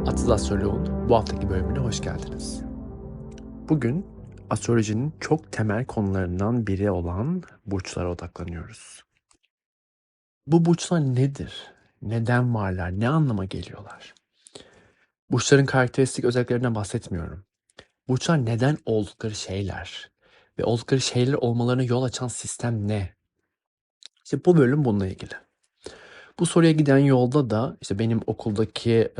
Atıl Astroloğun bu haftaki bölümüne hoş geldiniz. Bugün astrolojinin çok temel konularından biri olan burçlara odaklanıyoruz. Bu burçlar nedir? Neden varlar? Ne anlama geliyorlar? Burçların karakteristik özelliklerinden bahsetmiyorum. Burçlar neden oldukları şeyler? Ve oldukları şeyler olmalarına yol açan sistem ne? İşte bu bölüm bununla ilgili. Bu soruya giden yolda da işte benim okuldaki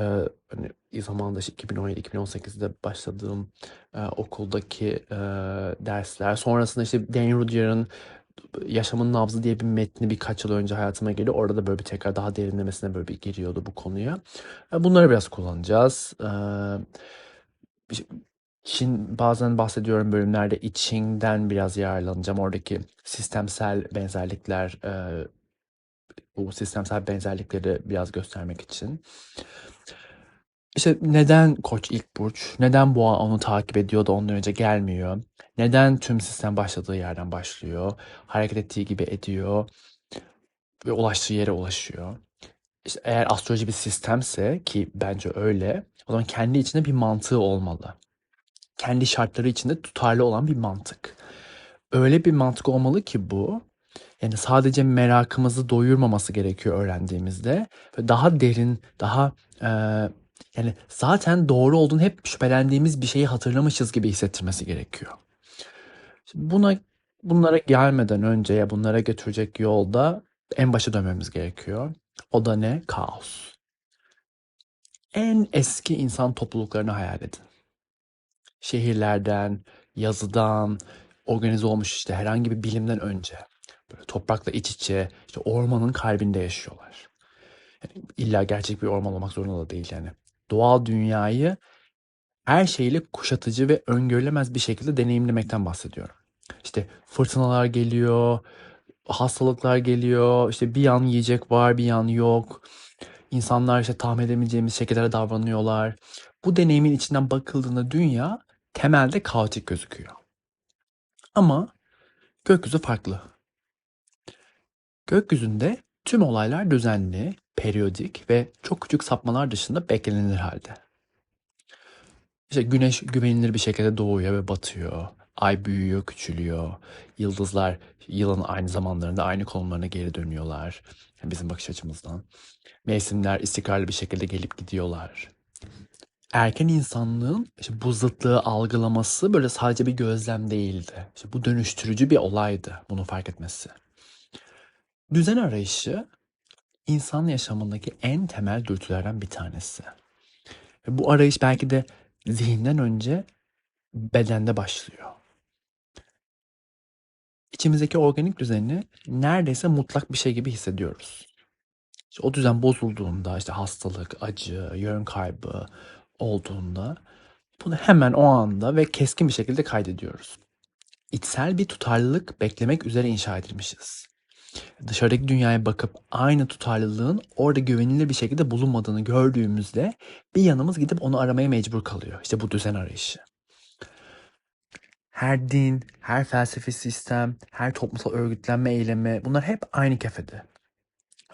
hani zamanında işte 2017-2018'de başladığım okuldaki dersler sonrasında işte Dan Rudyard'ın Yaşamın Nabzı diye bir metni birkaç yıl önce hayatıma geliyor. Orada da böyle bir tekrar daha derinlemesine böyle bir giriyordu bu konuya. Bunları biraz kullanacağız. İşte bazen bahsediyorum bölümlerde I Ching'den biraz yararlanacağım. Oradaki sistemsel benzerlikler, bu sistemsel benzerlikleri biraz göstermek için. İşte neden Koç ilk burç? Neden Boğa onu takip ediyor da ondan önce gelmiyor? Neden tüm sistem başladığı yerden başlıyor? Hareket ettiği gibi ediyor ve ulaştığı yere ulaşıyor. İşte eğer astroloji bir sistemse ki bence öyle, o zaman kendi içinde bir mantığı olmalı. Kendi şartları içinde tutarlı olan bir mantık. Öyle bir mantık olmalı ki bu, yani sadece merakımızı doyurmaması gerekiyor öğrendiğimizde ve daha derin, daha yani zaten doğru olduğunu hep şüphelendiğimiz bir şeyi hatırlamışız gibi hissettirmesi gerekiyor. Şimdi bunlara gelmeden önce ya bunlara götürecek yolda en başa dönmemiz gerekiyor. O da ne? Kaos. En eski insan topluluklarını hayal edin. Şehirlerden, yazıdan, organize olmuş işte herhangi bir bilimden önce. Böyle toprakla iç içe, işte ormanın kalbinde yaşıyorlar. Yani illa gerçek bir orman olmak zorunda da değil yani. Doğal dünyayı her şeyle kuşatıcı ve öngörülemez bir şekilde deneyimlemekten bahsediyorum. İşte fırtınalar geliyor, hastalıklar geliyor, işte bir yan yiyecek var, bir yan yok. İnsanlar işte tahmin edemeyeceğimiz şekillere davranıyorlar. Bu deneyimin içinden bakıldığında dünya temelde kaotik gözüküyor. Ama gökyüzü farklı. Gökyüzünde tüm olaylar düzenli, periyodik ve çok küçük sapmalar dışında beklenir halde. İşte güneş güvenilir bir şekilde doğuyor ve batıyor. Ay büyüyor, küçülüyor. Yıldızlar yılın aynı zamanlarında aynı konumlarına geri dönüyorlar. Yani bizim bakış açımızdan. Mevsimler istikrarlı bir şekilde gelip gidiyorlar. Erken insanlığın işte bu zıtlığı algılaması böyle sadece bir gözlem değildi. İşte bu dönüştürücü bir olaydı bunu fark etmesi. Düzen arayışı insan yaşamındaki en temel dürtülerden bir tanesi. Ve bu arayış belki de zihinden önce bedende başlıyor. İçimizdeki organik düzeni neredeyse mutlak bir şey gibi hissediyoruz. İşte o düzen bozulduğunda, işte hastalık, acı, yön kaybı olduğunda bunu hemen o anda ve keskin bir şekilde kaydediyoruz. İçsel bir tutarlılık beklemek üzere inşa edilmişiz. Dışarıdaki dünyaya bakıp aynı tutarlılığın orada güvenilir bir şekilde bulunmadığını gördüğümüzde bir yanımız gidip onu aramaya mecbur kalıyor. İşte bu düzen arayışı. Her din, her felsefi sistem, her toplumsal örgütlenme eylemi bunlar hep aynı kefede.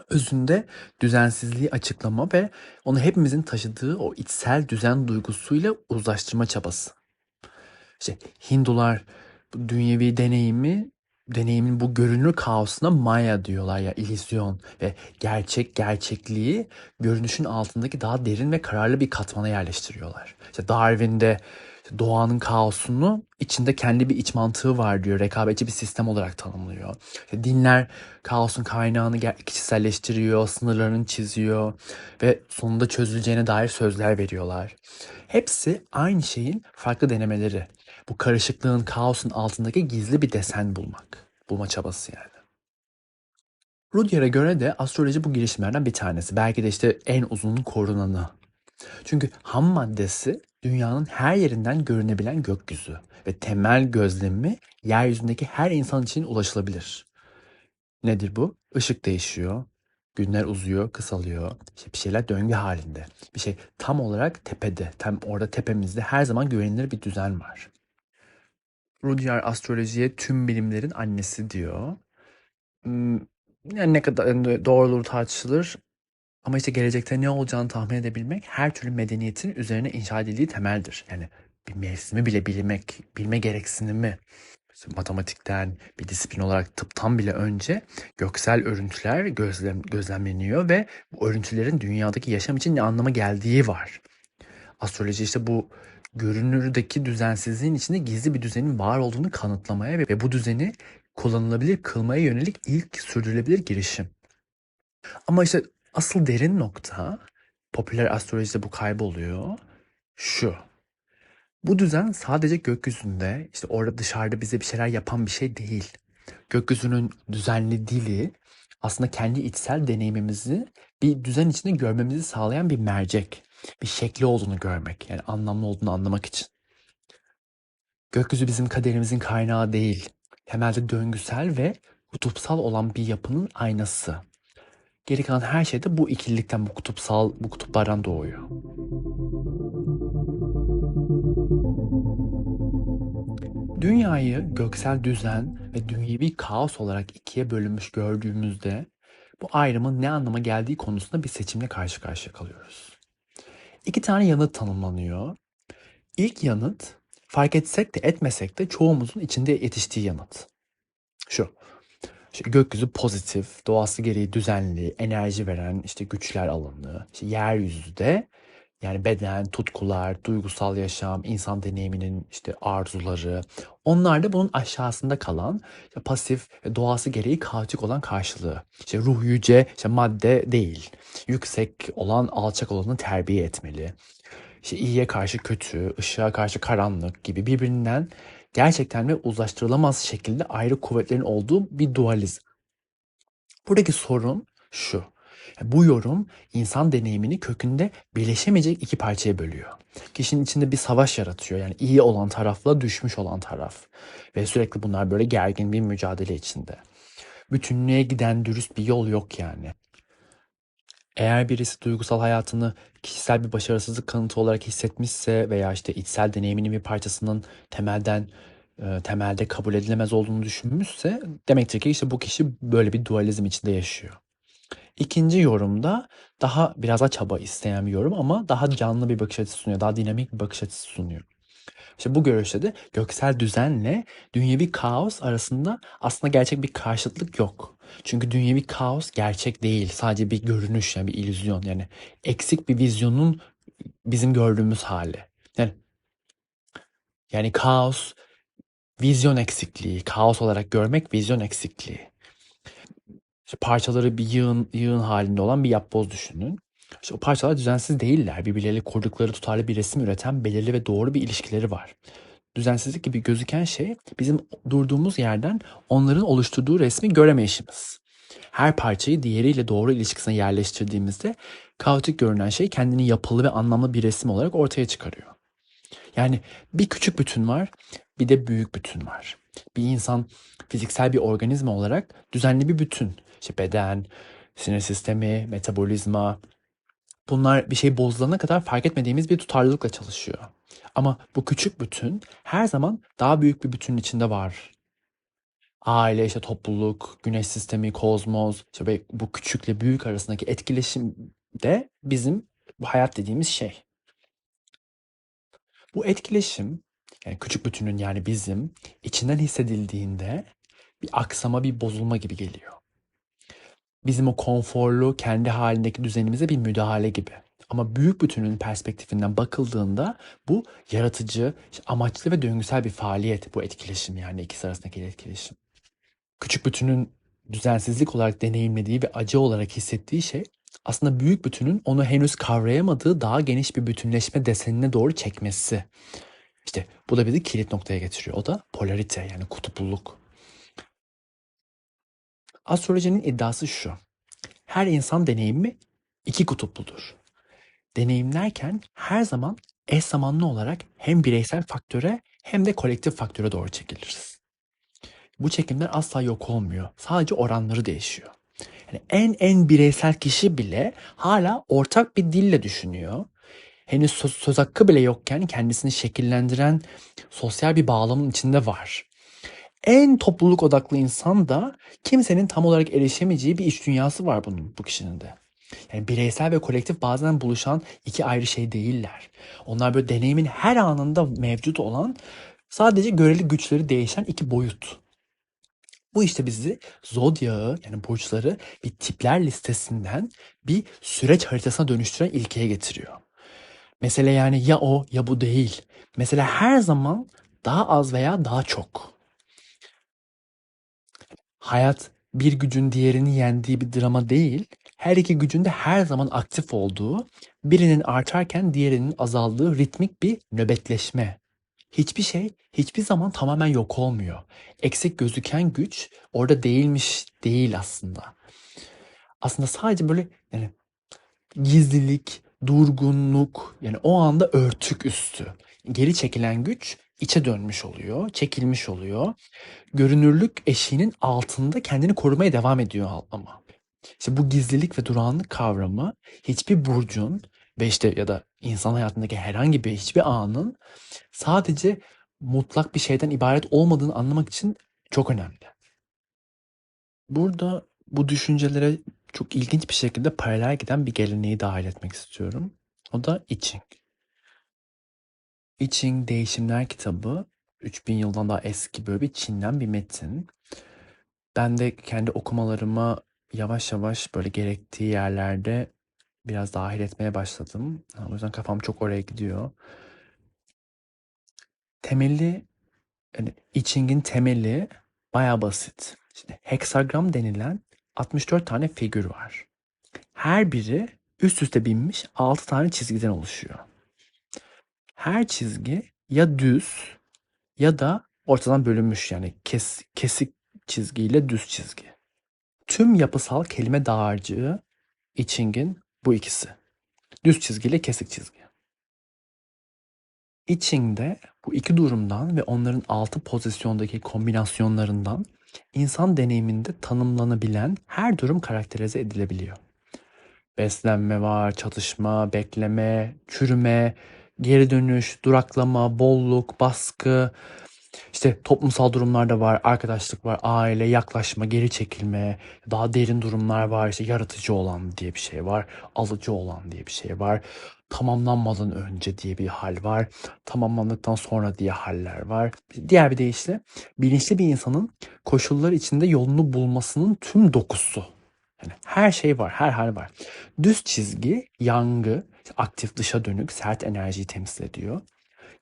Özünde düzensizliği açıklama ve onu hepimizin taşıdığı o içsel düzen duygusuyla uzlaştırma çabası. İşte Hindular bu dünyevi deneyimin bu görünür kaosuna Maya diyorlar ya illüzyon ve gerçekliği görünüşün altındaki daha derin ve kararlı bir katmana yerleştiriyorlar. İşte Darwin'de doğanın kaosunu içinde kendi bir iç mantığı var diyor. Rekabetçi bir sistem olarak tanımlıyor. İşte dinler kaosun kaynağını kişiselleştiriyor, sınırlarını çiziyor ve sonunda çözüleceğine dair sözler veriyorlar. Hepsi aynı şeyin farklı denemeleri. Bu karışıklığın, kaosun altındaki gizli bir desen bulmak. Bulma çabası yani. Rudyard'a göre de astroloji bu girişimlerden bir tanesi. Belki de işte en uzun korunanı. Çünkü ham maddesi dünyanın her yerinden görünebilen gökyüzü ve temel gözlemi yeryüzündeki her insan için ulaşılabilir. Nedir bu? Işık değişiyor, günler uzuyor, kısalıyor. İşte bir şeyler döngü halinde. Bir şey tam olarak tepede, tam orada tepemizde her zaman güvenilir bir düzen var. Rudyard astrolojiye tüm bilimlerin annesi diyor. Hmm, Yani ne kadar doğruluğu tartışılır. Ama işte gelecekte ne olacağını tahmin edebilmek her türlü medeniyetin üzerine inşa edildiği temeldir. Yani bir mevsimi bile bilme gereksinimi işte matematikten bir disiplin olarak tıptan bile önce göksel örüntüler gözlemleniyor ve bu örüntülerin dünyadaki yaşam için ne anlama geldiği var. Astroloji işte bu görünürdeki düzensizliğin içinde gizli bir düzenin var olduğunu kanıtlamaya ve bu düzeni kullanılabilir kılmaya yönelik ilk sürdürülebilir girişim. Ama işte asıl derin nokta, popüler astrolojide bu kayboluyor. Şu. Bu düzen sadece gökyüzünde, işte orada dışarıda bize bir şeyler yapan bir şey değil. Gökyüzünün düzenli dili aslında kendi içsel deneyimimizi bir düzen içinde görmemizi sağlayan bir mercek. Bir şekli olduğunu görmek, yani anlamlı olduğunu anlamak için. Gökyüzü bizim kaderimizin kaynağı değil. Temelde döngüsel ve kutupsal olan bir yapının aynası. Geri kalan her şey de bu ikililikten, bu kutuplardan doğuyor. Dünyayı göksel düzen ve dünyevi kaos olarak ikiye bölünmüş gördüğümüzde bu ayrımın ne anlama geldiği konusunda bir seçimle karşı karşıya kalıyoruz. İki tane yanıt tanımlanıyor. İlk yanıt, fark etsek de etmesek de çoğumuzun içinde yetiştiği yanıt. Şu, işte gökyüzü pozitif, doğası gereği düzenli, enerji veren işte güçler alanı. İşte yeryüzü de yani beden, tutkular, duygusal yaşam, insan deneyiminin işte arzuları. Onlar da bunun aşağısında kalan işte pasif ve doğası gereği kaotik olan karşılığı. İşte ruh yüce, işte madde değil. Yüksek olan alçak olanı terbiye etmeli. İşte iyiye karşı kötü, ışığa karşı karanlık gibi birbirinden gerçekten ve uzlaştırılamaz şekilde ayrı kuvvetlerin olduğu bir dualizm. Buradaki sorun şu. Bu yorum insan deneyimini kökünde birleşemeyecek iki parçaya bölüyor. Kişinin içinde bir savaş yaratıyor. Yani iyi olan tarafla düşmüş olan taraf. Ve sürekli bunlar böyle gergin bir mücadele içinde. Bütünlüğe giden dürüst bir yol yok yani. Eğer birisi duygusal hayatını kişisel bir başarısızlık kanıtı olarak hissetmişse veya işte içsel deneyiminin bir parçasının temelde kabul edilemez olduğunu düşünmüşse demektir ki işte bu kişi böyle bir dualizm içinde yaşıyor. İkinci yorumda biraz daha çaba isteyen bir yorum ama daha canlı bir bakış açısı sunuyor. Daha dinamik bir bakış açısı sunuyor. İşte bu görüşte de göksel düzenle dünyevi kaos arasında aslında gerçek bir karşıtlık yok. Çünkü dünyevi kaos gerçek değil. Sadece bir görünüş, yani bir illüzyon. Yani eksik bir vizyonun bizim gördüğümüz hali. Yani kaos, vizyon eksikliği. Kaos olarak görmek vizyon eksikliği. İşte parçaları bir yığın halinde olan bir yapboz düşünün. İşte o parçalar düzensiz değiller. Birbirleriyle kurdukları tutarlı bir resim üreten belirli ve doğru bir ilişkileri var. Düzensizlik gibi gözüken şey bizim durduğumuz yerden onların oluşturduğu resmi göremeyişimiz. Her parçayı diğeriyle doğru ilişkisine yerleştirdiğimizde kaotik görünen şey kendini yapılı ve anlamlı bir resim olarak ortaya çıkarıyor. Yani bir küçük bütün var, bir de büyük bütün var. Bir insan fiziksel bir organizma olarak düzenli bir bütün. İşte beden, sinir sistemi, metabolizma, bunlar bir şey bozulana kadar fark etmediğimiz bir tutarlılıkla çalışıyor. Ama bu küçük bütün her zaman daha büyük bir bütünün içinde var. Aile, işte topluluk, güneş sistemi, kozmos, işte bu küçükle büyük arasındaki etkileşim de bizim bu hayat dediğimiz şey. Bu etkileşim, yani küçük bütünün yani bizim içinden hissedildiğinde bir aksama, bir bozulma gibi geliyor. Bizim o konforlu, kendi halindeki düzenimize bir müdahale gibi. Ama büyük bütünün perspektifinden bakıldığında bu yaratıcı, işte amaçlı ve döngüsel bir faaliyet, bu etkileşim, yani ikisi arasındaki etkileşim. Küçük bütünün düzensizlik olarak deneyimlediği ve acı olarak hissettiği şey aslında büyük bütünün onu henüz kavrayamadığı daha geniş bir bütünleşme desenine doğru çekmesi. İşte bu da bizi kilit noktaya getiriyor. O da polarite, yani kutupluluk. Astrolojinin iddiası şu. Her insan deneyimi iki kutupludur. Deneyimlerken her zaman eş zamanlı olarak hem bireysel faktöre hem de kolektif faktöre doğru çekiliriz. Bu çekimler asla yok olmuyor. Sadece oranları değişiyor. Yani en bireysel kişi bile hala ortak bir dille düşünüyor. Henüz söz hakkı bile yokken kendisini şekillendiren sosyal bir bağlamın içinde var. En topluluk odaklı insan da kimsenin tam olarak erişemeyeceği bir iç dünyası var bu kişinin de. Yani bireysel ve kolektif bazen buluşan iki ayrı şey değiller. Onlar böyle deneyimin her anında mevcut olan, sadece göreli güçleri değişen iki boyut. Bu işte bizi zodyağı, yani burçları bir tipler listesinden bir süreç haritasına dönüştüren ilkeye getiriyor. Mesele yani ya o ya bu değil. Mesele her zaman daha az veya daha çok. Hayat bir gücün diğerini yendiği bir drama değil, her iki gücün de her zaman aktif olduğu, birinin artarken diğerinin azaldığı ritmik bir nöbetleşme. Hiçbir şey hiçbir zaman tamamen yok olmuyor. Eksik gözüken güç orada değilmiş değil aslında. Aslında sadece böyle yani gizlilik, durgunluk, yani o anda örtük üstü. Geri çekilen güç içe dönmüş oluyor, çekilmiş oluyor. Görünürlük eşiğinin altında kendini korumaya devam ediyor ama. İşte bu gizlilik ve durağanlık kavramı hiçbir burcun ve işte ya da insan hayatındaki herhangi bir hiçbir anın sadece mutlak bir şeyden ibaret olmadığını anlamak için çok önemli. Burada bu düşüncelere çok ilginç bir şekilde paralel giden bir geleneği dahil etmek istiyorum. O da I Ching. I Ching Değişimler kitabı 3000 yıldan daha eski böyle bir Çin'den bir metin. Ben de kendi okumalarıma yavaş yavaş böyle gerektiği yerlerde biraz dahil etmeye başladım. O yüzden kafam çok oraya gidiyor. Temeli, yani I Ching'in temeli baya basit. Şimdi heksagram denilen 64 tane figür var. Her biri üst üste binmiş 6 tane çizgiden oluşuyor. Her çizgi ya düz ya da ortadan bölünmüş, yani kesik çizgiyle düz çizgi. Tüm yapısal kelime dağarcığı I Ching'in bu ikisi. Düz çizgiyle kesik çizgi. I Ching'de bu iki durumdan ve onların 6 pozisyondaki kombinasyonlarından insan deneyiminde tanımlanabilen her durum karakterize edilebiliyor. Beslenme var, çatışma, bekleme, çürüme, geri dönüş, duraklama, bolluk, baskı, işte toplumsal durumlar da var, arkadaşlık var, aile, yaklaşma, geri çekilme, daha derin durumlar var, işte yaratıcı olan diye bir şey var, alıcı olan diye bir şey var, tamamlanmadan önce diye bir hal var, tamamlandıktan sonra diye haller var. Diğer bir deyişle bilinçli bir insanın koşullar içinde yolunu bulmasının tüm dokusu. Yani her şey var, her hal var. Düz çizgi yangı, aktif dışa dönük, sert enerjiyi temsil ediyor.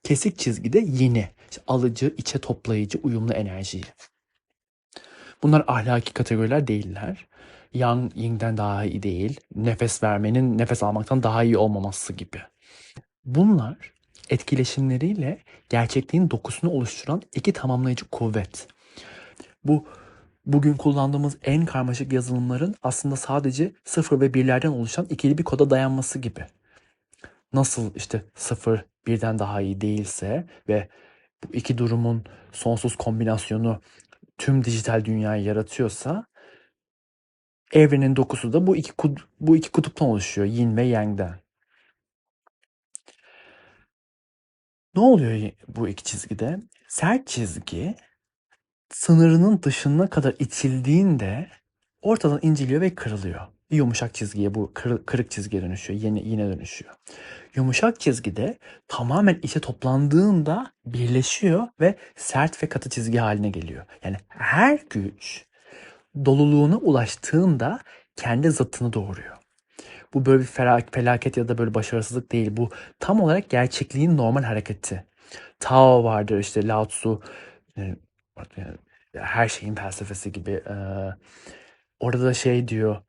Kesik çizgi de yini, işte alıcı, içe toplayıcı, uyumlu enerjiyi. Bunlar ahlaki kategoriler değiller. Yang, yingden daha iyi değil. Nefes vermenin nefes almaktan daha iyi olmaması gibi. Bunlar etkileşimleriyle gerçekliğin dokusunu oluşturan iki tamamlayıcı kuvvet. Bu bugün kullandığımız en karmaşık yazılımların aslında sadece sıfır ve birlerden oluşan ikili bir koda dayanması gibi. Nasıl işte sıfır birden daha iyi değilse ve bu iki durumun sonsuz kombinasyonu tüm dijital dünyayı yaratıyorsa, evrenin dokusu da bu iki kutuptan oluşuyor, yin ve yang'den. Ne oluyor bu iki çizgide? Sert çizgi sınırının dışına kadar itildiğinde ortadan inceliyor ve kırılıyor. Yumuşak çizgiye, bu kırık çizgiye dönüşüyor, yine dönüşüyor. Yumuşak çizgide tamamen içe toplandığında birleşiyor ve sert ve katı çizgi haline geliyor. Yani her güç doluluğuna ulaştığında kendi zıttını doğuruyor. Bu böyle bir felaket ya da böyle başarısızlık değil. Bu tam olarak gerçekliğin normal hareketi. Tao vardır, işte Lao Tzu, e, her şeyin felsefesi gibi. Orada da şey diyor,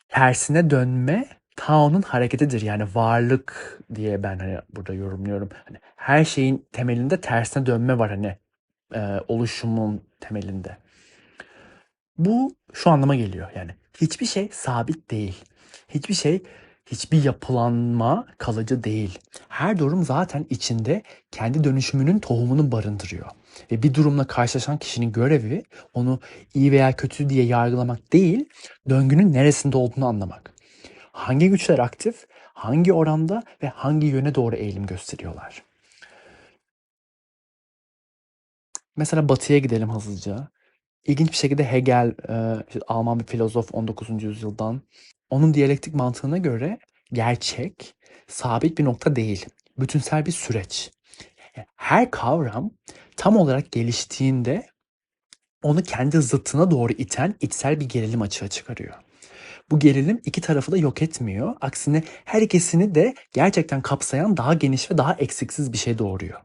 tersine dönme Tao'nun hareketidir. Yani varlık diye ben hani burada yorumluyorum. Hani her şeyin temelinde tersine dönme var, hani oluşumun temelinde. Bu şu anlama geliyor, yani hiçbir şey sabit değil. Hiçbir şey, hiçbir yapılanma kalıcı değil. Her durum zaten içinde kendi dönüşümünün tohumunu barındırıyor. Ve bir durumla karşılaşan kişinin görevi onu iyi veya kötü diye yargılamak değil, döngünün neresinde olduğunu anlamak. Hangi güçler aktif, hangi oranda ve hangi yöne doğru eğilim gösteriyorlar. Mesela Batı'ya gidelim hızlıca. İlginç bir şekilde Hegel, işte Alman bir filozof 19. yüzyıldan. Onun diyalektik mantığına göre gerçek, sabit bir nokta değil. Bütünsel bir süreç. Her kavram tam olarak geliştiğinde onu kendi zıttına doğru iten içsel bir gerilim açığa çıkarıyor. Bu gerilim iki tarafı da yok etmiyor. Aksine her ikisini de gerçekten kapsayan daha geniş ve daha eksiksiz bir şey doğuruyor.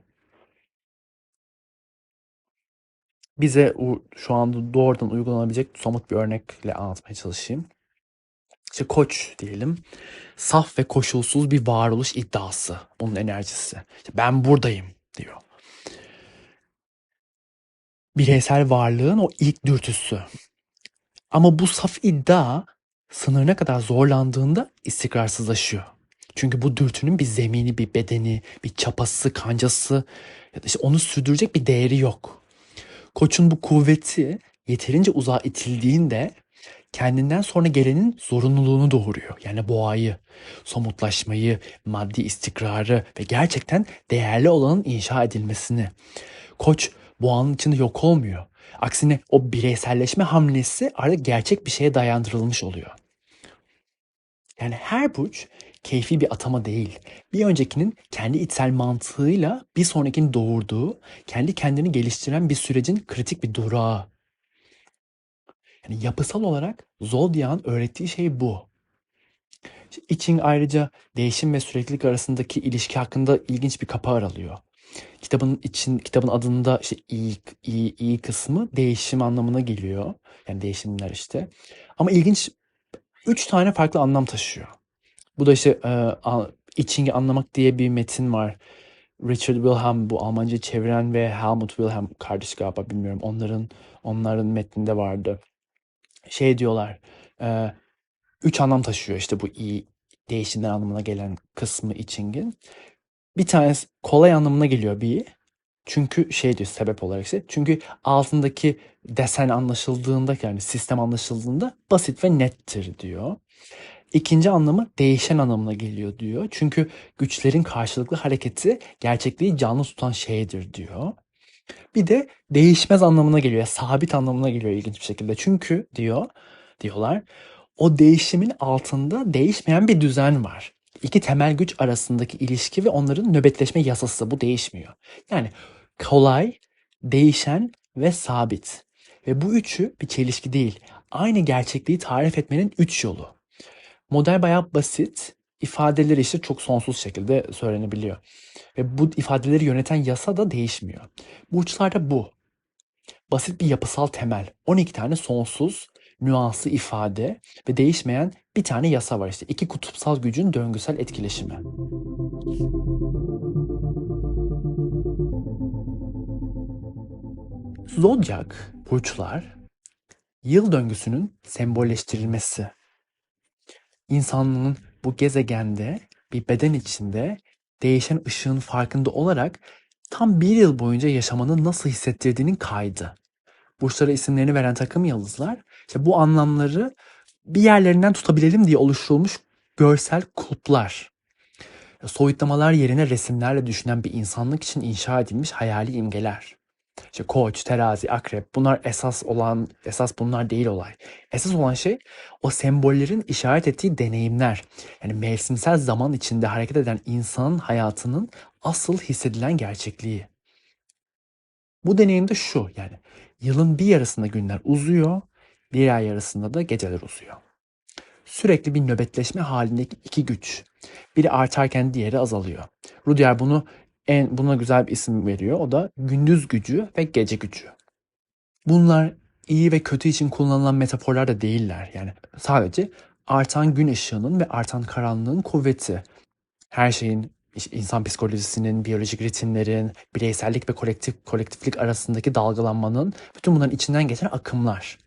Bize şu anda doğrudan uygulanabilecek somut bir örnekle anlatmaya çalışayım. İşte koç diyelim. Saf ve koşulsuz bir varoluş iddiası. Bunun enerjisi. İşte ben buradayım diyor. Bireysel varlığın o ilk dürtüsü. Ama bu saf iddia sınırına kadar zorlandığında istikrarsızlaşıyor. Çünkü bu dürtünün bir zemini, bir bedeni, bir çapası, kancası ya da işte onu sürdürecek bir değeri yok. Koçun bu kuvveti yeterince uzağa itildiğinde kendinden sonra gelenin zorunluluğunu doğuruyor. Yani boğayı, somutlaşmayı, maddi istikrarı ve gerçekten değerli olanın inşa edilmesini. Koç boğanın içinde yok olmuyor. Aksine o bireyselleşme hamlesi artık gerçek bir şeye dayandırılmış oluyor. Yani her burç keyfi bir atama değil. Bir öncekinin kendi içsel mantığıyla bir sonrakini doğurduğu, kendi kendini geliştiren bir sürecin kritik bir durağı. Yani yapısal olarak Zodyak'ın öğrettiği şey bu. I Ching ayrıca değişim ve süreklilik arasındaki ilişki hakkında ilginç bir kapı aralıyor. Kitabın adında işte iyi kısmı değişim anlamına geliyor. Yani değişimler işte. Ama ilginç 3 tane farklı anlam taşıyor. Bu da işte I Ching'i anlamak diye bir metin var. Richard Wilhelm bu Almanca çeviren ve Helmut Wilhelm kardeş galiba bilmiyorum. Onların metninde vardı. Şey diyorlar. 3 anlam taşıyor işte bu iyi değişimler anlamına gelen kısmı I Ching'in. Bir tanesi kolay anlamına geliyor bir. Çünkü şey diyor sebep olarak işte. Çünkü altındaki desen anlaşıldığında yani sistem anlaşıldığında basit ve nettir diyor. İkinci anlamı değişen anlamına geliyor diyor. Çünkü güçlerin karşılıklı hareketi gerçekliği canlı tutan şeydir diyor. Bir de değişmez anlamına geliyor. Sabit anlamına geliyor ilginç bir şekilde. Çünkü diyorlar o değişimin altında değişmeyen bir düzen var. İki temel güç arasındaki ilişki ve onların nöbetleşme yasası bu değişmiyor. Yani kolay, değişen ve sabit. Ve bu üçü bir çelişki değil. Aynı gerçekliği tarif etmenin üç yolu. Model bayağı basit. İfadeleri işte çok sonsuz şekilde söylenebiliyor. Ve bu ifadeleri yöneten yasa da değişmiyor. Burçlarda bu. Basit bir yapısal temel. 12 tane sonsuz, nüanslı ifade ve değişmeyen bir tane yasa var işte. İki kutupsal gücün döngüsel etkileşimi. Zodyak, burçlar, yıl döngüsünün sembolleştirilmesi. İnsanlığın bu gezegende bir beden içinde değişen ışığın farkında olarak tam bir yıl boyunca yaşamanın nasıl hissettirdiğinin kaydı. Burçlara isimlerini veren takım yıldızlar işte bu anlamları bir yerlerinden tutabilelim diye oluşturulmuş görsel kulplar. Soyutlamalar yerine resimlerle düşünen bir insanlık için inşa edilmiş hayali imgeler. İşte Koç, Terazi, Akrep bunlar esas bunlar değil olay. Esas olan şey o sembollerin işaret ettiği deneyimler. Yani mevsimsel zaman içinde hareket eden insanın hayatının asıl hissedilen gerçekliği. Bu deneyim de şu yani yılın bir yarısında günler uzuyor, bir ay yarısında da geceler uzuyor. Sürekli bir nöbetleşme halindeki iki güç. Biri artarken diğeri azalıyor. Rudyard buna güzel bir isim veriyor. O da gündüz gücü ve gece gücü. Bunlar iyi ve kötü için kullanılan metaforlar da değiller. Yani sadece artan gün ışığının ve artan karanlığın kuvveti. Her şeyin insan psikolojisinin, biyolojik ritimlerin, bireysellik ve kolektiflik arasındaki dalgalanmanın bütün bunların içinden geçen akımlar.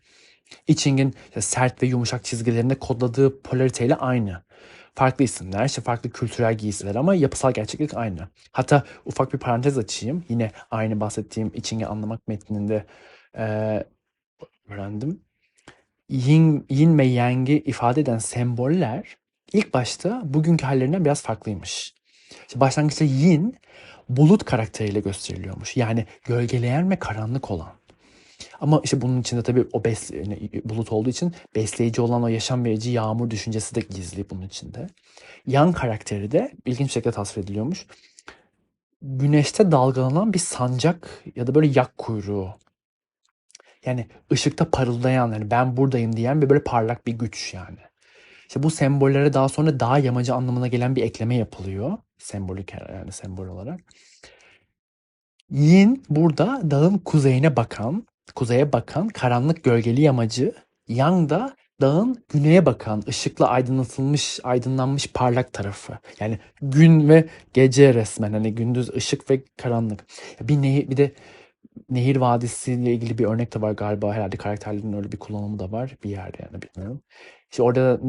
I Ching'in sert ve yumuşak çizgilerinde kodladığı polariteyle aynı. Farklı isimler, işte farklı kültürel giysiler ama yapısal gerçeklik aynı. Hatta ufak bir parantez açayım. Yine aynı bahsettiğim I Ching'i anlamak metninde öğrendim. Yin ve Yang'i ifade eden semboller ilk başta bugünkü hallerinden biraz farklıymış. İşte başlangıçta Yin bulut karakteriyle gösteriliyormuş. Yani gölgeleyen ve karanlık olan. Ama işte bunun içinde tabii o yani bulut olduğu için besleyici olan o yaşam verici yağmur düşüncesi de gizli bunun içinde. Yang karakteri de ilginç bir şekilde tasvir ediliyormuş. Güneşte dalgalanan bir sancak ya da böyle yak kuyruğu. Yani ışıkta parıldayan, hani ben buradayım diyen ve böyle parlak bir güç yani. İşte bu sembollere daha sonra dağ yamacı anlamına gelen bir ekleme yapılıyor. Sembolik, yani sembol olarak. Yin burada dağın kuzeye bakan karanlık gölgeli yamacı. Yang da dağın güneye bakan, ışıkla aydınlanmış parlak tarafı. Yani gün ve gece resmen. Hani gündüz ışık ve karanlık. Bir de Nehir Vadisi ile ilgili bir örnek de var galiba. Herhalde karakterlerin öyle bir kullanımı da var bir yerde, yani bilmiyorum. İşte orada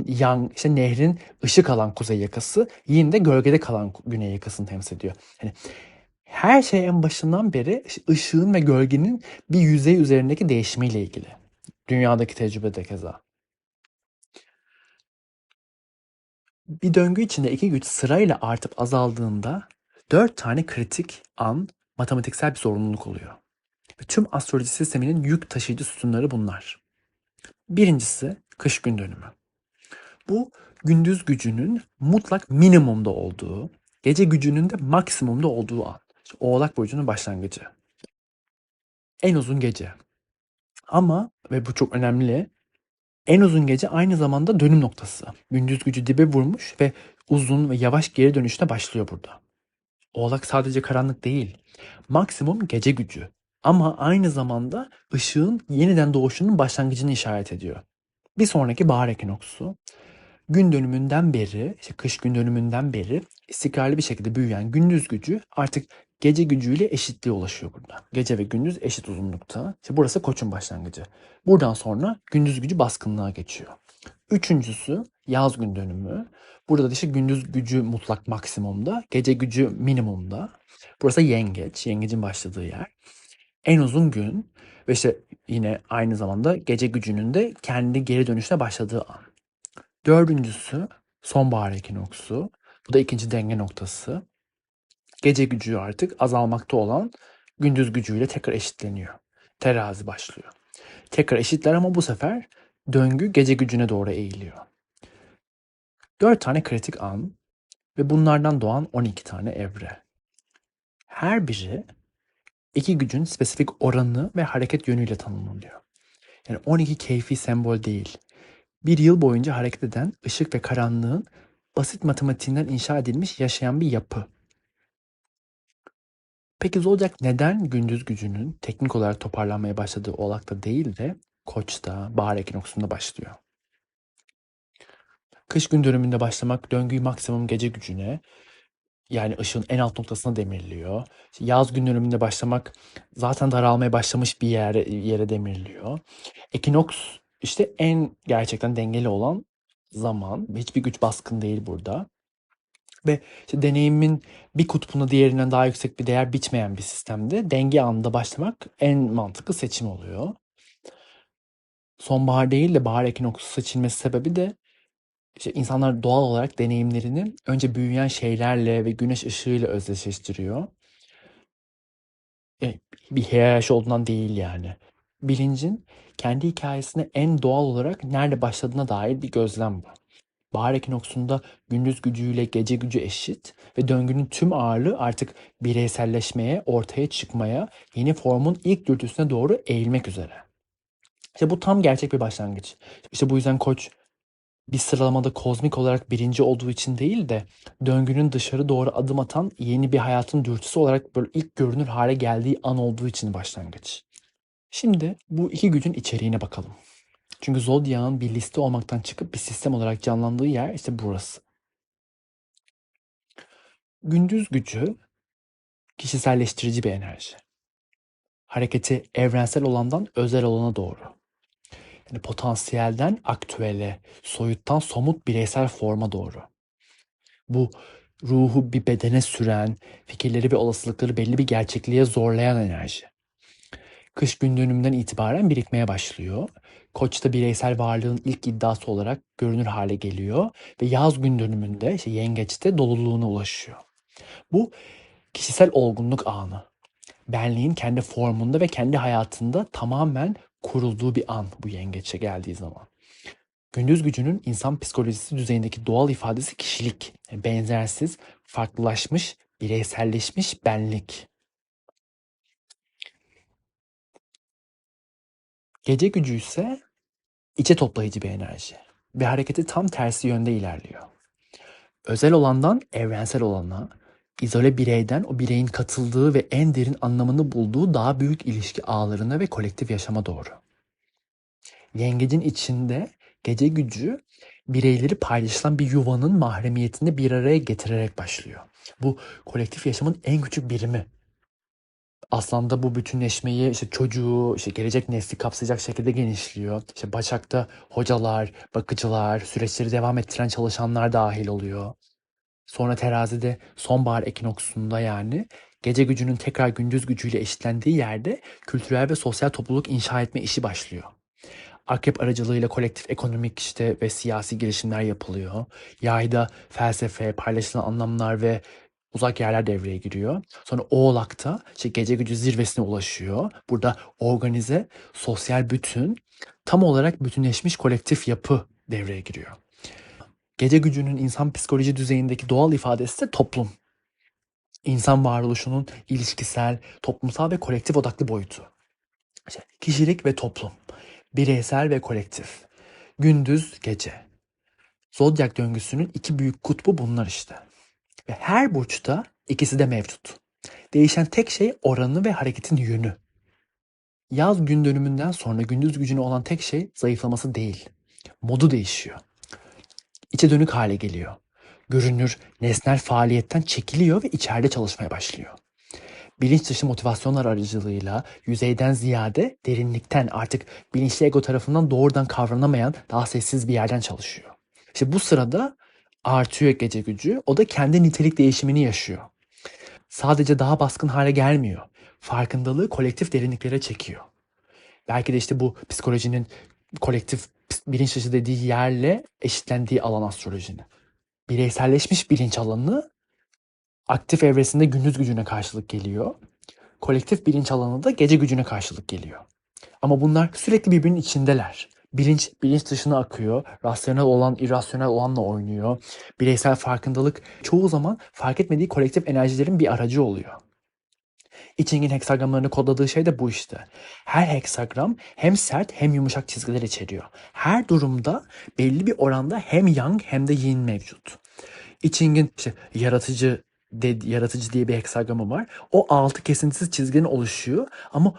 işte nehrin ışık alan kuzey yakası, Yin de gölgede kalan güney yakasını temsil ediyor. Hani her şey en başından beri ışığın ve gölgenin bir yüzey üzerindeki değişimiyle ilgili. Dünyadaki tecrübe de keza. Bir döngü içinde iki güç sırayla artıp azaldığında 4 tane kritik an, matematiksel bir zorunluluk oluyor. Ve tüm astroloji sisteminin yük taşıyıcı sütunları bunlar. Birincisi kış gün dönümü. Bu gündüz gücünün mutlak minimumda olduğu, gece gücünün de maksimumda olduğu an. İşte Oğlak burcunun başlangıcı. En uzun gece. Ama ve bu çok önemli, en uzun gece aynı zamanda dönüm noktası. Gündüz gücü dibe vurmuş ve uzun ve yavaş geri dönüşte başlıyor burada. Oğlak sadece karanlık değil, maksimum gece gücü. Ama aynı zamanda ışığın yeniden doğuşunun başlangıcını işaret ediyor. Bir sonraki bahar ekinoksu, gün dönümünden beri, işte kış gün dönümünden beri istikrarlı bir şekilde büyüyen gündüz gücü artık gece gücüyle eşitliğe ulaşıyor burada. Gece ve gündüz eşit uzunlukta. İşte burası Koç'un başlangıcı. Buradan sonra gündüz gücü baskınlığa geçiyor. Üçüncüsü yaz gün dönümü. Burada da işte gündüz gücü mutlak maksimumda, gece gücü minimumda. Burası yengeç, yengecin başladığı yer. En uzun gün ve işte yine aynı zamanda gece gücünün de kendi geri dönüşüne başladığı an. Dördüncüsü sonbahar ekinoksu. Bu da ikinci denge noktası. Gece gücü artık azalmakta olan gündüz gücüyle tekrar eşitleniyor. Terazi başlıyor. Tekrar eşitler ama bu sefer döngü gece gücüne doğru eğiliyor. 4 tane kritik an ve bunlardan doğan 12 tane evre. Her biri iki gücün spesifik oranı ve hareket yönüyle tanımlanıyor. Yani 12 keyfi sembol değil. Bir yıl boyunca hareket eden ışık ve karanlığın basit matematiğinden inşa edilmiş yaşayan bir yapı. Peki Zodiac neden gündüz gücünün teknik olarak toparlanmaya başladığı Oğlak'ta değil de Koç'ta, bahar ekinoksunda başlıyor? Kış gün dönümünde başlamak döngüyü maksimum gece gücüne, yani ışığın en alt noktasına demirliyor. Yaz gün dönümünde başlamak zaten daralmaya başlamış bir yere demirliyor. Ekinoks işte en gerçekten dengeli olan zaman. Hiçbir güç baskın değil burada. Ve işte deneyimin bir kutbuna diğerinden daha yüksek bir değer biçmeyen bir sistemde denge anında başlamak en mantıklı seçim oluyor. Sonbahar değil de bahar ekinoksu seçilmesi sebebi de işte insanlar doğal olarak deneyimlerini önce büyüyen şeylerle ve güneş ışığıyla özdeşleştiriyor. Bir hiyerarşi olduğundan değil yani. Bilincin kendi hikayesine en doğal olarak nerede başladığına dair bir gözlem bu. Bahar ekinoksunda gündüz gücüyle gece gücü eşit ve döngünün tüm ağırlığı artık bireyselleşmeye, ortaya çıkmaya, yeni formun ilk dürtüsüne doğru eğilmek üzere. İşte bu tam gerçek bir başlangıç. İşte bu yüzden Koç bir sıralamada kozmik olarak birinci olduğu için değil de döngünün dışarı doğru adım atan yeni bir hayatın dürtüsü olarak böyle ilk görünür hale geldiği an olduğu için başlangıç. Şimdi bu iki gücün içeriğine bakalım. Çünkü Zodiac'ın bir liste olmaktan çıkıp bir sistem olarak canlandığı yer işte burası. Gündüz gücü kişiselleştirici bir enerji. Hareketi evrensel olandan özel olana doğru. Yani potansiyelden aktüele, soyuttan somut bireysel forma doğru. Bu ruhu bir bedene süren, fikirleri ve olasılıkları belli bir gerçekliğe zorlayan enerji. Kış gün dönümünden itibaren birikmeye başlıyor. Koç'ta bireysel varlığın ilk iddiası olarak görünür hale geliyor ve yaz gün dönümünde yengeçte doluluğuna ulaşıyor. Bu kişisel olgunluk anı. benliğin kendi formunda ve kendi hayatında tamamen kurulduğu bir an bu yengeçe geldiği zaman. Gündüz gücünün insan psikolojisi düzeyindeki doğal ifadesi kişilik, benzersiz, farklılaşmış, bireyselleşmiş benlik. Gece gücü ise içe toplayıcı bir enerji ve hareketi tam tersi yönde ilerliyor. Özel olandan evrensel olana, izole bireyden o bireyin katıldığı ve en derin anlamını bulduğu daha büyük ilişki ağlarına ve kolektif yaşama doğru. Yengecin içinde gece gücü bireyleri paylaşılan bir yuvanın mahremiyetinde bir araya getirerek başlıyor. Bu kolektif yaşamın en küçük birimi. Aslan'da bu bütünleşmeyi işte çocuğu, işte gelecek nesli kapsayacak şekilde genişliyor. İşte Başak'ta hocalar, bakıcılar, süreçleri devam ettiren çalışanlar dahil oluyor. Sonra terazide sonbahar ekinoksunda yani gece gücünün tekrar gündüz gücüyle eşitlendiği yerde kültürel ve sosyal topluluk inşa etme işi başlıyor. Akrep aracılığıyla kolektif ekonomik işte ve siyasi girişimler yapılıyor. Yayda felsefe, paylaşılan anlamlar ve uzak yerler devreye giriyor. Sonra Oğlak'ta işte gece gücü zirvesine ulaşıyor. Burada organize, sosyal bütün, tam olarak bütünleşmiş kolektif yapı devreye giriyor. Gece gücünün insan psikoloji düzeyindeki doğal ifadesi de toplum. İnsan varoluşunun ilişkisel, toplumsal ve kolektif odaklı boyutu. İşte kişilik ve toplum, bireysel ve kolektif, gündüz gece. Zodyak döngüsünün iki büyük kutbu bunlar işte. Ve her burçta ikisi de mevcut. Değişen tek şey oranı ve hareketin yönü. Yaz gün dönümünden sonra gündüz gücüne olan tek şey zayıflaması değil. Modu değişiyor. İçe dönük hale geliyor. Görünür, nesnel faaliyetten çekiliyor ve içeride çalışmaya başlıyor. Bilinç dışı motivasyonlar aracılığıyla yüzeyden ziyade derinlikten artık bilinçli ego tarafından doğrudan kavranamayan daha sessiz bir yerden çalışıyor. İşte bu sırada artıyor gece gücü. O da kendi nitelik değişimini yaşıyor. Sadece daha baskın hale gelmiyor. Farkındalığı kolektif derinliklere çekiyor. Belki de işte bu psikolojinin kolektif bilinç dışı dediği yerle eşitlendiği alan astrolojinin. Bireyselleşmiş bilinç alanı aktif evresinde gündüz gücüne karşılık geliyor. Kolektif bilinç alanı da gece gücüne karşılık geliyor. Ama bunlar sürekli birbirinin içindeler. Bilinç dışına akıyor. Rasyonel olan irrasyonel olanla oynuyor. Bireysel farkındalık çoğu zaman fark etmediği kolektif enerjilerin bir aracı oluyor. I Ching'in heksagramlarını kodladığı şey de bu işte. Her heksagram hem sert hem yumuşak çizgiler içeriyor. Her durumda belli bir oranda hem yang hem de yin mevcut. I Ching'in işte yaratıcı diye bir heksagramı var. O 6 kesintisiz çizginin oluşuyor ama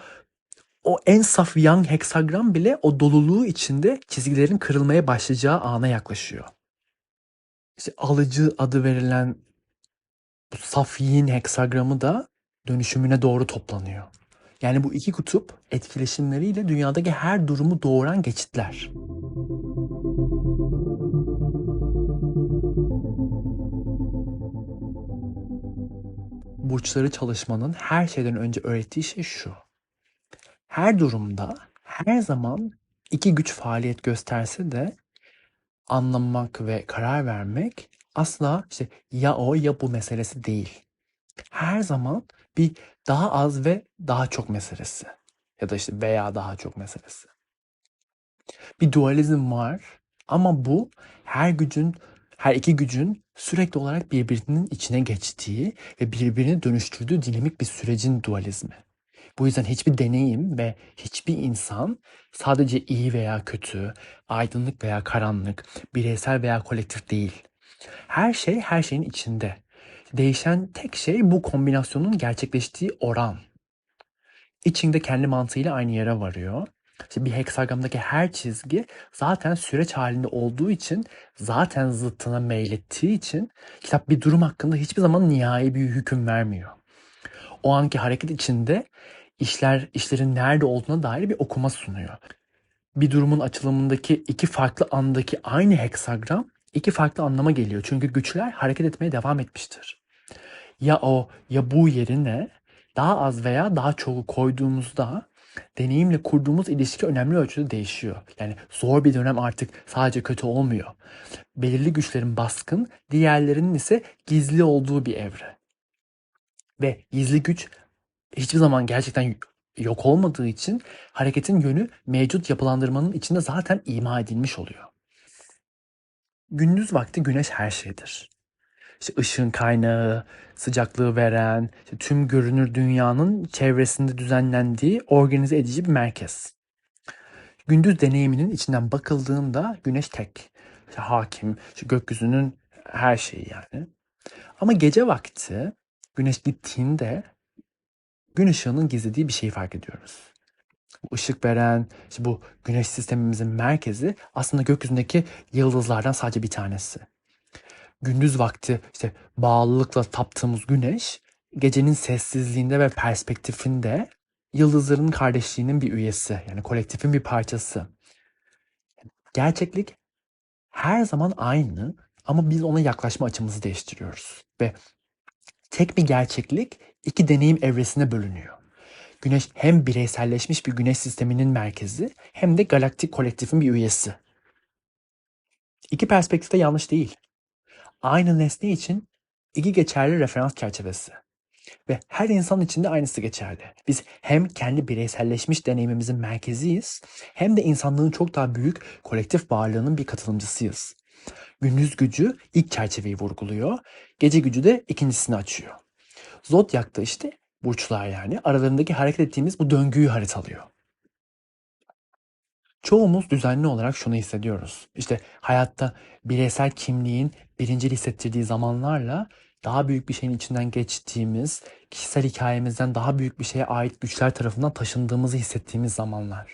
o en saf yang heksagram bile o doluluğu içinde çizgilerin kırılmaya başlayacağı ana yaklaşıyor. İşte alıcı adı verilen bu saf yin heksagramı da dönüşümüne doğru toplanıyor. Yani bu iki kutup etkileşimleriyle dünyadaki her durumu doğuran geçitler. Burçları çalışmanın her şeyden önce öğrettiği şey şu. Her durumda, her zaman iki güç faaliyet gösterse de anlamak ve karar vermek asla işte ya o ya bu meselesi değil. Her zaman bir daha az ve daha çok meselesi. Ya da işte veya daha çok meselesi. Bir dualizm var ama bu her iki gücün sürekli olarak birbirinin içine geçtiği ve birbirini dönüştürdüğü dinamik bir sürecin dualizmi. Bu yüzden hiçbir deneyim ve hiçbir insan sadece iyi veya kötü, aydınlık veya karanlık, bireysel veya kolektif değil. Her şey her şeyin içinde. Değişen tek şey bu kombinasyonun gerçekleştiği oran. İçinde kendi mantığıyla aynı yere varıyor. İşte bir heksagramdaki her çizgi zaten süreç halinde olduğu için, zaten zıttına meylettiği için kitap bir durum hakkında hiçbir zaman nihai bir hüküm vermiyor. O anki hareket içinde işlerin nerede olduğuna dair bir okuma sunuyor. Bir durumun açılımındaki iki farklı andaki aynı heksagram iki farklı anlama geliyor. Çünkü güçler hareket etmeye devam etmiştir. Ya o ya bu yerine daha az veya daha çoğu koyduğumuzda deneyimle kurduğumuz ilişki önemli ölçüde değişiyor. Yani zor bir dönem artık sadece kötü olmuyor. Belirli güçlerin baskın, diğerlerinin ise gizli olduğu bir evre. Ve gizli güç hiçbir zaman gerçekten yok olmadığı için hareketin yönü mevcut yapılandırmanın içinde zaten ima edilmiş oluyor. Gündüz vakti güneş her şeydir. İşte ışığın kaynağı, sıcaklığı veren, işte tüm görünür dünyanın çevresinde düzenlendiği organize edici bir merkez. Gündüz deneyiminin içinden bakıldığında güneş tek, işte hakim, işte gökyüzünün her şeyi yani. Ama gece vakti güneş gittiğinde gün ışığının gizlediği bir şeyi fark ediyoruz. Bu ışık veren, işte bu güneş sistemimizin merkezi aslında gökyüzündeki yıldızlardan sadece bir tanesi. Gündüz vakti işte bağlılıkla taptığımız güneş, gecenin sessizliğinde ve perspektifinde yıldızların kardeşliğinin bir üyesi, yani kolektifin bir parçası. Gerçeklik her zaman aynı ama biz ona yaklaşma açımızı değiştiriyoruz. Ve tek bir gerçeklik iki deneyim evresine bölünüyor. Güneş hem bireyselleşmiş bir güneş sisteminin merkezi hem de galaktik kolektifin bir üyesi. İki perspektif de yanlış değil. Aynı nesne için iki geçerli referans çerçevesi. Ve her insan için de aynısı geçerli. Biz hem kendi bireyselleşmiş deneyimimizin merkeziyiz hem de insanlığın çok daha büyük kolektif varlığının bir katılımcısıyız. Gündüz gücü ilk çerçeveyi vurguluyor, gece gücü de ikincisini açıyor. Zodyak'ta işte burçlar yani aralarındaki hareket ettiğimiz bu döngüyü haritalıyor. Çoğumuz düzenli olarak şunu hissediyoruz. İşte hayatta bireysel kimliğin birincil hissettirdiği zamanlarla daha büyük bir şeyin içinden geçtiğimiz, kişisel hikayemizden daha büyük bir şeye ait güçler tarafından taşındığımızı hissettiğimiz zamanlar.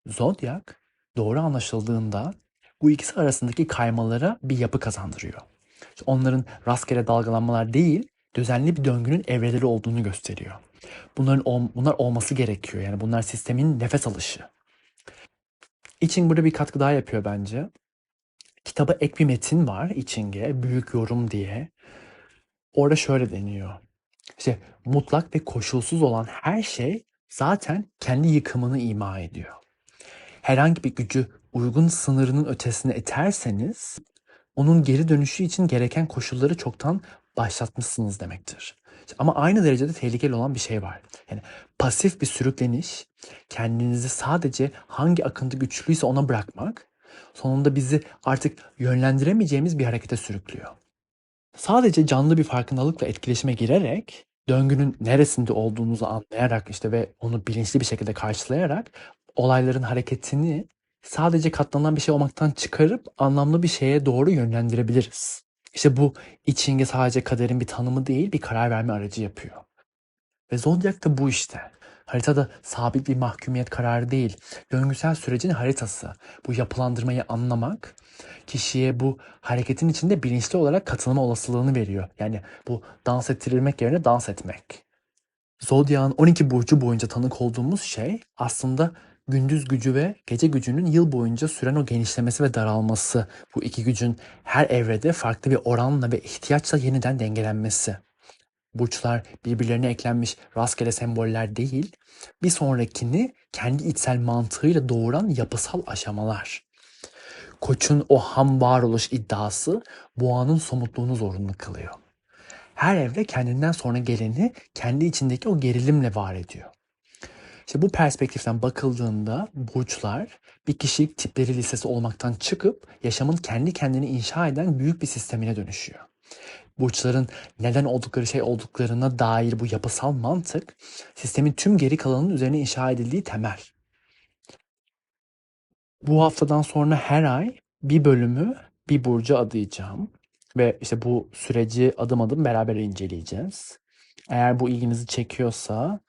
Zodyak doğru anlaşıldığında bu ikisi arasındaki kaymalara bir yapı kazandırıyor. İşte onların rastgele dalgalanmalar değil, düzenli bir döngünün evreleri olduğunu gösteriyor. Bunlar olması gerekiyor. Yani bunlar sistemin nefes alışı. I Ching burada bir katkı daha yapıyor bence. Kitaba ek bir metin var I Ching'e, Büyük Yorum diye. Orada şöyle deniyor. İşte mutlak ve koşulsuz olan her şey zaten kendi yıkımını ima ediyor. Herhangi bir gücü uygun sınırının ötesine iterseniz onun geri dönüşü için gereken koşulları çoktan başlatmışsınız demektir. Ama aynı derecede tehlikeli olan bir şey var. Yani pasif bir sürükleniş, kendinizi sadece hangi akıntı güçlüyse ona bırakmak, sonunda bizi artık yönlendiremeyeceğimiz bir harekete sürüklüyor. Sadece canlı bir farkındalıkla etkileşime girerek, döngünün neresinde olduğunuzu anlayarak işte ve onu bilinçli bir şekilde karşılayarak olayların hareketini sadece katlanan bir şey olmaktan çıkarıp anlamlı bir şeye doğru yönlendirebiliriz. İşte bu I Ching'e sadece kaderin bir tanımı değil, bir karar verme aracı yapıyor. Ve Zodyak da bu işte. Haritada sabit bir mahkumiyet kararı değil, döngüsel sürecin haritası. Bu yapılandırmayı anlamak, kişiye bu hareketin içinde bilinçli olarak katılma olasılığını veriyor. Yani bu dans ettirilmek yerine dans etmek. Zodyak'ın 12 burcu boyunca tanık olduğumuz şey aslında gündüz gücü ve gece gücünün yıl boyunca süren o genişlemesi ve daralması. Bu iki gücün her evrede farklı bir oranla ve ihtiyaçla yeniden dengelenmesi. Burçlar birbirlerine eklenmiş rastgele semboller değil, bir sonrakini kendi içsel mantığıyla doğuran yapısal aşamalar. Koç'un o ham varoluş iddiası boğanın somutluğunu zorunlu kılıyor. Her evre kendinden sonra geleni kendi içindeki o gerilimle var ediyor. İşte bu perspektiften bakıldığında burçlar bir kişilik tipleri listesi olmaktan çıkıp yaşamın kendi kendini inşa eden büyük bir sistemine dönüşüyor. Burçların neden oldukları şey olduklarına dair bu yapısal mantık, sistemin tüm geri kalanının üzerine inşa edildiği temel. Bu haftadan sonra her ay bir bölümü bir burca adayacağım. Ve işte bu süreci adım adım beraber inceleyeceğiz. Eğer bu ilginizi çekiyorsa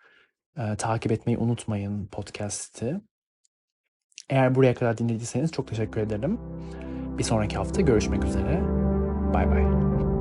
takip etmeyi unutmayın podcast'i. Eğer buraya kadar dinlediyseniz çok teşekkür ederim. Bir sonraki hafta görüşmek üzere. Bay bay.